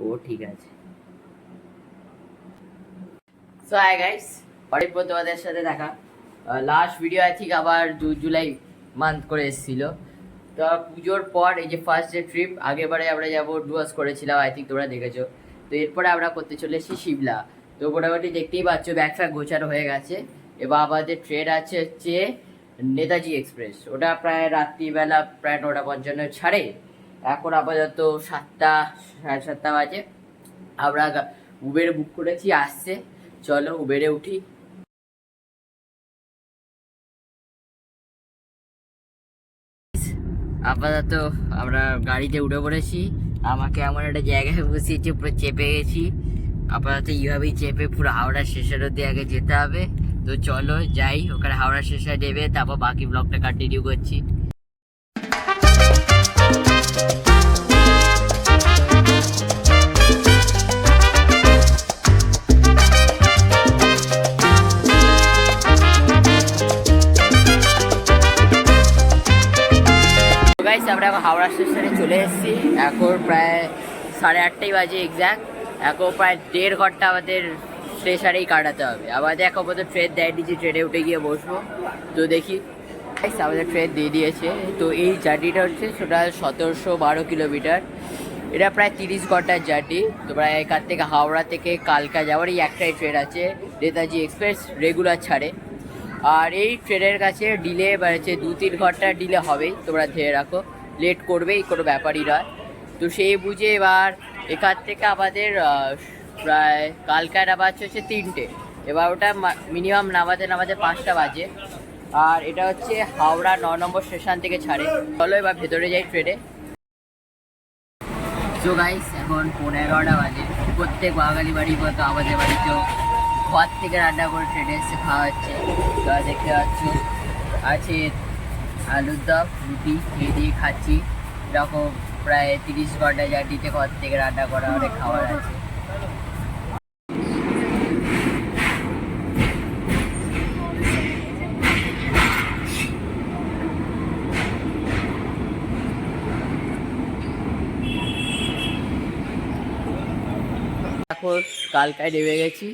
ও ঠিক আছে। So hi guys, অনেক পর তোমাদের সাথে দেখা। লাস্ট ভিডিও আই থিঙ্ক আবার জুলাই মান্থ করে এসেছিল। তো পুজোর পর এই যে ফার্স্ট ডে ট্রিপ, আগেরবারে আমরা যাবো ডুয়ার্স করেছিলাম, আই থিঙ্ক তোমরা দেখেছো। তো এরপরে আমরা করতে চলেছি সিমলা। তো মোটামুটি দেখতেই পাচ্ছ ব্যাগ ফ্যাগ গোছানো হয়ে গেছে। এবার আমাদের ট্রেন আছে হচ্ছে নেতাজি এক্সপ্রেস, ওটা প্রায় রাত্রিবেলা প্রায় 9:55 ছাড়ে। এখন আপাতত 7টা, সাড়ে 7টা বাজে। আমরা উবের বুক করেছি, আসছে, চলো উবেরে উঠি। আপাতত আমরা গাড়িতে উঠে পড়েছি, আমাকে এমন একটা জায়গায় বসিয়েছে, পুরো চেপে গেছি। আপাতত এইভাবেই চেপে পুরো হাওড়া স্টেশন অব্দি আগে যেতে হবে। তো চলো যাই, ওখানে হাওড়া স্টেশনে নেবে তারপর বাকি ব্লগটা কন্টিনিউ করছি। আমরা এখন হাওড়া স্টেশনে চলে এসেছি, এখন প্রায় 8:30 বাজে এক্স্যাক্ট। এখন প্রায় 1.5 ঘন্টা আমাদের স্টেশনেই কাটাতে হবে। আমাদের এখন পর্যন্ত ট্রেন দেয়নি যে ট্রেনে উঠে গিয়ে বসবো। তো দেখি, আমাদের ট্রেন দিয়ে দিয়েছে। তো এই জার্নিটা হচ্ছে টোটাল 1712 কিলোমিটার। এটা প্রায় 30 ঘন্টার জার্নি। তো প্রায় এখান থেকে হাওড়া থেকে কালকা যাওয়ার এই একটাই ট্রেন আছে, নেতাজি এক্সপ্রেস, রেগুলার ছাড়ে। আর এই ট্রেনের কাছে ডিলে বাড়ছে, 2-3 ঘন্টার ডিলে হবেই, তোমরা ধরে রাখো, লেট করবেই, কোনো ব্যাপারই নয়। তো সেই বুঝে এবার এখান থেকে আমাদের প্রায় কালকায় নামাচ্ছে হচ্ছে 3টে, এবার ওটা মিনিমাম নামাতে 5টা বাজে। আর এটা হচ্ছে হাওড়া 9 নম্বর স্টেশন থেকে ছাড়ে। চলো এবার ভেতরে যাই ট্রেনে। তো গাইস এখন 11:30 বাজে। প্রত্যেক বাঙালি বাড়ির মতো আমাদের বাড়িতেও ঘর থেকে রান্না করে ট্রেনে এসে খাওয়া হচ্ছে। তো দেখতে পাচ্ছ আছে আলুর দম, রুটি, খেয়ে দিয়ে খাচ্ছি। এরকম প্রায় 30 ঘন্টা জার্নিতে ঘর থেকে রান্না করা অনেক খাবার আছে। এখন কালকায় নেমে গেছি।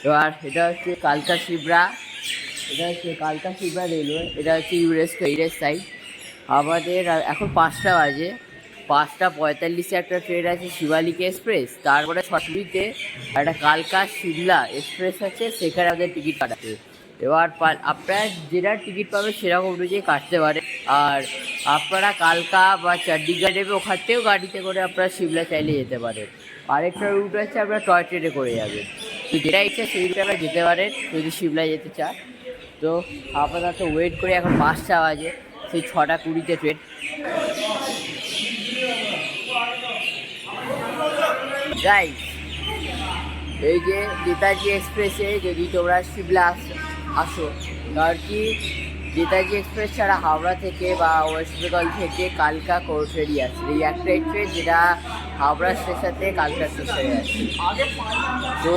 এবার এটা হচ্ছে কালকা শিবরা, এটা হচ্ছে কালকা শিবরা রেলওয়ে, এটা হচ্ছে ইউনেস্কো সাইড। আমাদের এখন 5টা বাজে। 5:45 একটা ট্রেন আছে শিবালিক এক্সপ্রেস, তারপরে 6:20 একটা কালকা শিমলা এক্সপ্রেস আছে, সেখানে আমাদের টিকিট কাটাতে। এবার আপনারা যেটা টিকিট পাবে সেরকম অনুযায়ী কাটতে পারে। আর আপনারা কালকা বা চণ্ডীগড় নেবে, ওখান থেকেও গাড়িতে করে আপনারা শিমলা চাইলে যেতে পারেন। আরেকটা রুট আছে আপনারা টয় ট্রেনে করে যাবেন। তো যেটা ইচ্ছা সেই রুটে আপনারা যেতে পারেন যদি শিমলা যেতে চান। তো আপাতত ওয়েট করে, এখন 5টা বাজে, সেই 6:20 ট্রেন। গাইস এই যে নেতাজি এক্সপ্রেসে যদি তোমরা শিমলা আসো, কারণ কি নেতাজি এক্সপ্রেস ছাড়া হাওড়া থেকে বা ওয়েস্ট বেঙ্গল থেকে কালকা ট্রেনই আছে, এই একটাই ট্রেন যেটা হাওড়া স্টেশন থেকে কালকা স্টেশনে আছে। তো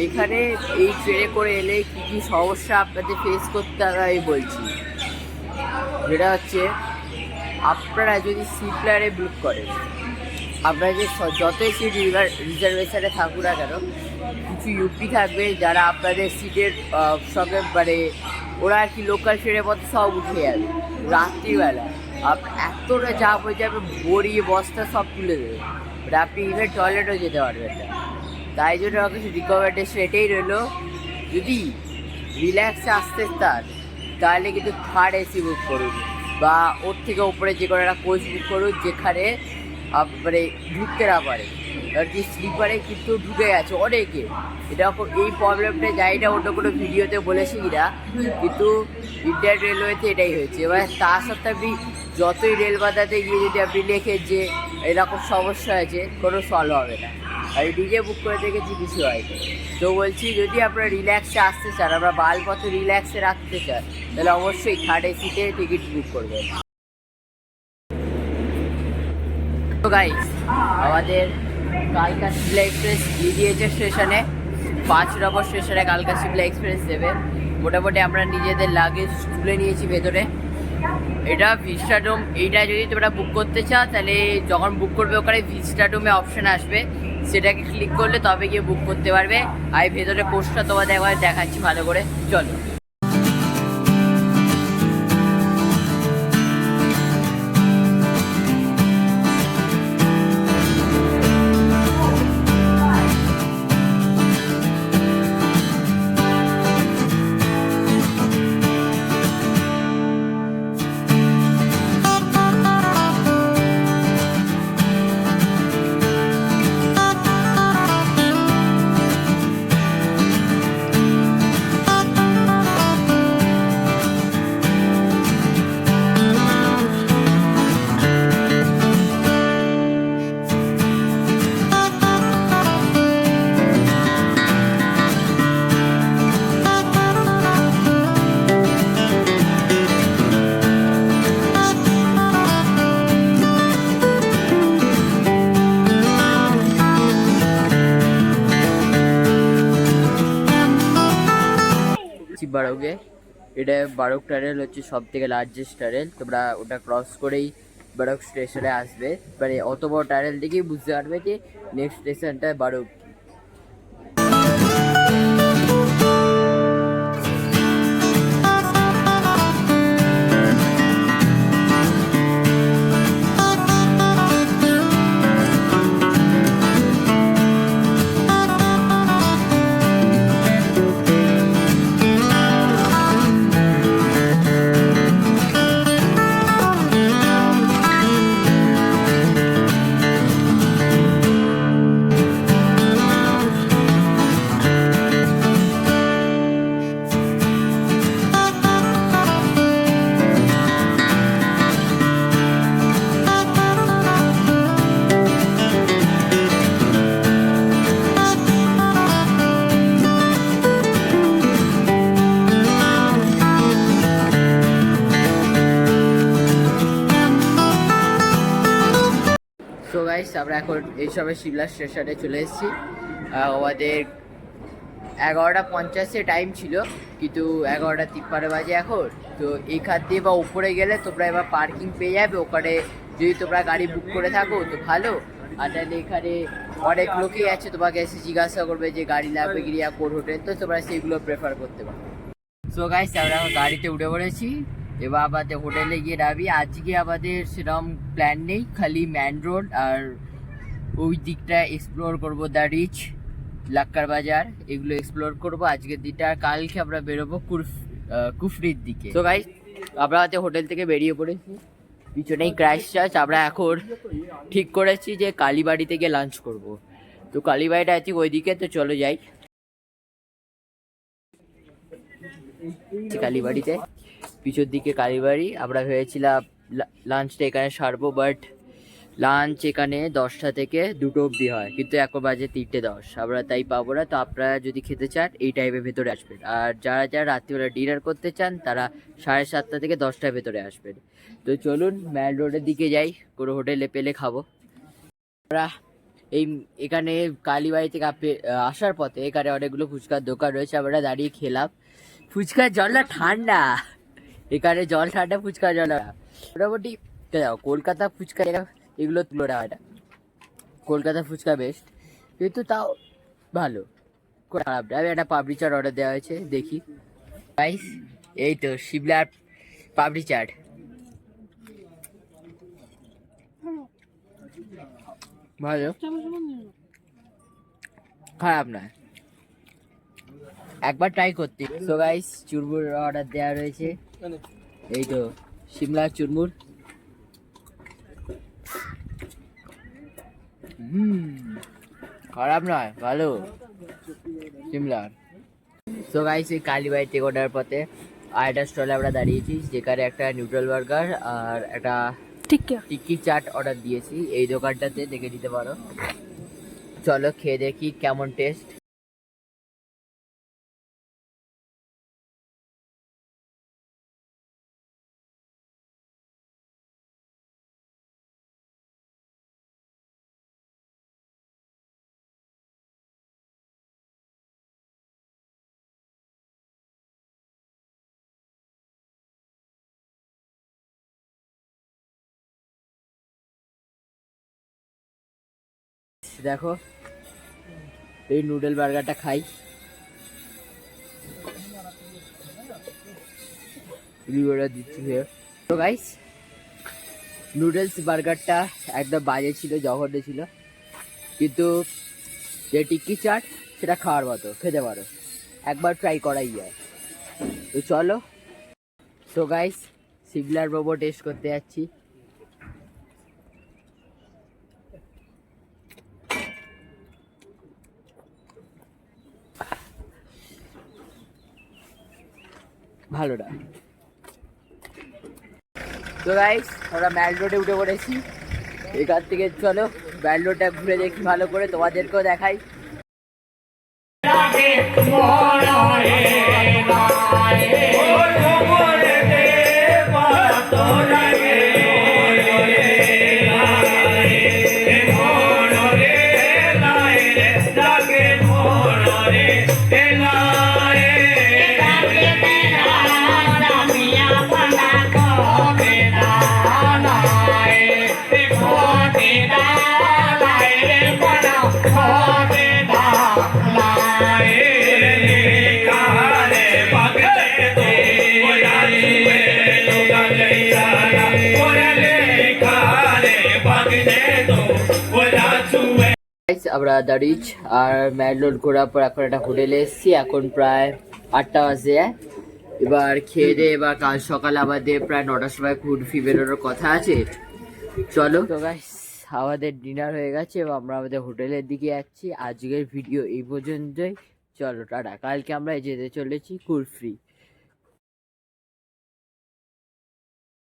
এখানে এই ট্রেনে করে এলে কী কী সমস্যা আপনাদের ফেস করতে হবে আমি বলছি। যেটা হচ্ছে, আপনারা যদি সিপ্লারে বুক করেন, আপনারা যে যতই সিট রিজার্ভেশনে থাকুক না কেন, কিছু ইউপি থাকবে যারা আপনাদের সিটের সঙ্গে মানে ওরা আর কি লোকাল ট্রেনের মতো সব উঠে যাবে রাত্রিবেলা। এতটা চাপ হয়ে যাবে, বড়ি বস্তা সব তুলে দেবে, আপনি ইভেন টয়লেটও যেতে পারবেন না। তাই জন্য আমার কিছু রিকমেন্ডেশন এটাই রইলো, যদি রিল্যাক্সে আসতে চান তাহলে কিন্তু থার্ড এসি বুক করুন, বা ওর থেকে উপরে যে কোনো একটা কোচ বুক করুন যেখানে মানে ঢুকতে না পারে। কারণ কি স্লিপারে কিন্তু ঢুকে গেছে অনেকে, এরকম এই প্রবলেমটা জানি না অন্য কোনো ভিডিওতে বলেছি কিনা, কিন্তু ইন্ডিয়ান রেলওয়েতে এটাই হয়েছে। এবার তা সত্ত্বেও আপনি যতই রেল বাঁধাতে গিয়ে যদি আপনি লেখেন যে এরকম সমস্যা আছে, কোনো সলভ হবে না। আমি নিজে বুক করে দেখেছি, কিছু হয়নি। তো বলছি, যদি আপনারা রিল্যাক্সে আসতে চান, আমরা মালপত্র রিল্যাক্সে রাখতে চান, তাহলে অবশ্যই থার্ড এসিতে টিকিট বুক করবেন। তো গাইস আমাদের কালকা শিমলা এক্সপ্রেস দিয়ে দিয়েছে স্টেশনে, 5 নম্বর স্টেশনে কালকা শিমলা এক্সপ্রেস দেবে। মোটামুটি আমরা নিজেদের লাগেজ তুলে নিয়েছি ভেতরে। এটা ভিস্টা ডোম। এইটা যদি তোমরা বুক করতে চাও তাহলে যখন বুক করবে ওখানে ভিস্টা ডোমে অপশন আসবে, সেটাকে ক্লিক করলে তবে গিয়ে বুক করতে পারবে। আর ভেতরে কোর্সটা তোমাদের একবার দেখাচ্ছি ভালো করে, চলো। বারোকে, এটা বারোক টানেল হচ্ছে সব থেকে লার্জেস্ট টানেল। তোমরা ওটা ক্রস করেই বারোক স্টেশনে আসবে, মানে অত বড় টানেল দেখেই বুঝতে পারবে যে নেক্সট স্টেশনটা বারোক। সো গাইস, আমরা এখন এইসবে শিমলা স্টেশনে চলে এসেছি। আমাদের 11:50 টাইম ছিল, কিন্তু 11:53 বাজে এখন। তো এইখান দিয়ে বা উপরে গেলে তোমরা এবার পার্কিং পেয়ে যাবে ওখানে, যদি তোমরা গাড়ি বুক করে থাকো তো ভালো। আর তাহলে এখানে অনেক লোকই আছে, তোমাকে এসে জিজ্ঞাসা করবে যে গাড়ি লাগবে গিরিয়া কোন হোটেল, তো তোমরা সেইগুলো প্রেফার করতে পারো। সো গাইস, আমরা এখন গাড়িতে উঠে পড়েছি, এবার আমাদের হোটেলে গিয়ে নামি। আজকে আমাদের সেরকম প্ল্যান নেই, খালি ম্যান রোড আর ওই দিকটা এক্সপ্লোর করব, দ্য রিচ, লাক্কার বাজার, এগুলো এক্সপ্লোর করব আজকের দিনটা। আর কালকে আমরা বেরোবো কুফরির দিকে। তো গাইস, আমরা হচ্ছে হোটেল থেকে বেরিয়ে পড়েছি, পিছনেই ক্রাইস্ট চার্চ। আমরা এখন ঠিক করেছি যে কালীবাড়িতে গিয়ে লাঞ্চ করব। তো কালীবাড়িটা আছে ওইদিকে, তো চলো যাই কালীবাড়িতে। পিছর দিকে কালীবাড়ি। আমরা ভেবেছিলাম লাঞ্চটা এখানে সারবো, বাট লাঞ্চ এখানে 10টা থেকে 2টো অবধি হয়, কিন্তু এখন বাজে 3:10, আমরা তাই পাবো না। তো আপনারা যদি খেতে চান এই টাইমের ভেতরে আসবেন, আর যারা যারা রাত্রিবেলা ডিনার করতে চান তারা 7:30 থেকে 10টার ভেতরে আসবেন। তো চলুন ম্যাল রোডের দিকে যাই, কোনো হোটেলে পেলে খাবো। আমরা এখানে কালীবাড়ি থেকে আসার পথে এখানে অনেকগুলো ফুচকার দোকান রয়েছে, আমরা দাঁড়িয়ে খেলাম। ফুচকার জলটা ঠান্ডা, এখানে জল ঠান্ডা, ফুচকার জল মোটামুটি। কলকাতা ফুচকা এগুলো তুলনা হয় না, কলকাতা ফুচকা বেস্ট, কিন্তু তাও ভালো, খারাপ না। আমি একটা পাপড়ি চাট অর্ডার দেওয়া হয়েছে, দেখি গাইস। এই তো শিমলার পাপড়ি চাট, ভালো, খারাপ না, একবার ট্রাই করতে। সো গাইস, চুরমুর অর্ডার দেওয়া রয়েছে, এই তো শিমলার চুরমুর। খারাপ নয়, ভালো সিমলার। সো গাইস, এই কালীবাড়ি থেকে ওঠার পথে আর একটা স্টলে আমরা দাঁড়িয়েছি, যেখানে একটা নিউট্রাল বার্গার আর একটা টিক্কি চাট অর্ডার দিয়েছি। এই দোকানটাতে দেখে দিতে পারো, চলো খেয়ে দেখি কেমন টেস্ট। দেখো এই নুডল বার্গারটা খাই। দিচ্ছি তো গাইস, নুডলস বার্গারটা একদম বাজে ছিল, জঘন্য ছিল, কিন্তু যে টিক্কি চাট সেটা খাওয়ার মতো, খেতে পারো, একবার ট্রাই করাই যায়। তো চলো, তো গাইস সিবলার মোমো টেস্ট করতে যাচ্ছি। ভালো না। তো গাইস আমরা ম্যাল রোডে উঠে পড়েছি, এখান থেকে চলো ম্যাল রোডটা ঘুরে দেখি ভালো করে, তোমাদেরকেও দেখাই। আমরা দ্য রিচ আর ম্যাডলোড ঘোরার পর এখন একটা হোটেলে এসেছি, এখন প্রায় 8টা বাজে। এবার খেয়ে দিয়ে এবার কাল সকালে আমাদের প্রায় 9টার সময় কুলফি বেরোনোর কথা আছে। চলো তো গাইস, আমাদের ডিনার হয়ে গেছে এবং আমরা আমাদের হোটেলের দিকে যাচ্ছি। আজকের ভিডিও এই পর্যন্তই, চলো টাটা। কালকে আমরা যেতে চলেছি কুলফি।